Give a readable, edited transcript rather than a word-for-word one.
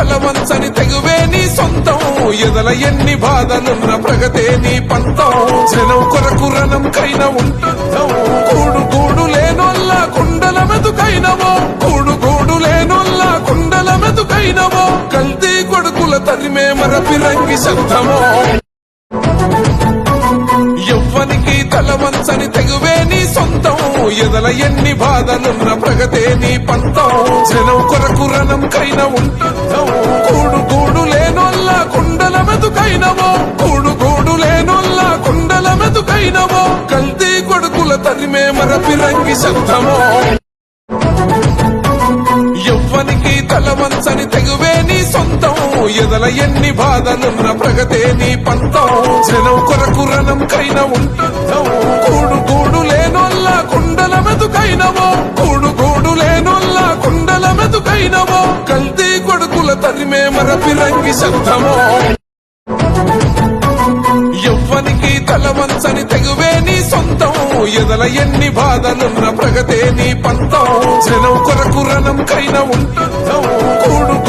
తలవంచని తెగువే నీ సొంతం ఎదల ఎన్ని బాధలున్న ప్రగతే నీ పంతం జనం కొరకు రణంకైన ఉంటుందో కూడు గూడు లేనొల్ల కుండల మెతుకైనవో కూడు గూడు లేనొల్ల కుండల మెతుకైనవో కల్తీ కొడుకుల తరిమే మరపిరంగి శబ్దమో ఎవ్వనికి తలవంచని తెగువే నీ సొంతం ఎదల ఎన్ని బాధలున్న ప్రగతే నీ పంతం జనం కొరకు రణంకైన ఉంటుందో కూడు గూడు లేనొల్ల కుండల మెతుకైనవో కూడు గూడు లేనొల్ల కుండల మెతుకైనవో కల్తీ కొడుకుల తరిమే మరపిరంగి శబ్దమో ఎవ్వనికి తలవంచని తెగువే నీ సొంతం ఎదల ఎన్ని బాధలున్న ప్రగతే నీ పంతం జనం కొరకు రణంకైన ఉంటుందో కూడు గూడు లేనొల్ల కుండల మెతుకైనవో కూడు గూడు లేనొల్ల కుండల మెతుకైనవో కల్తీ కొడుకుల తరిమే మరపిరంగి శబ్దమో ఎవ్వనికి తలవంచని తెగువే నీ సొంతం ఎదల ఎన్ని బాధలున్న ప్రగతే నీ పంతం జనం కొరకు రణంకైన ఉంటుందో కూడు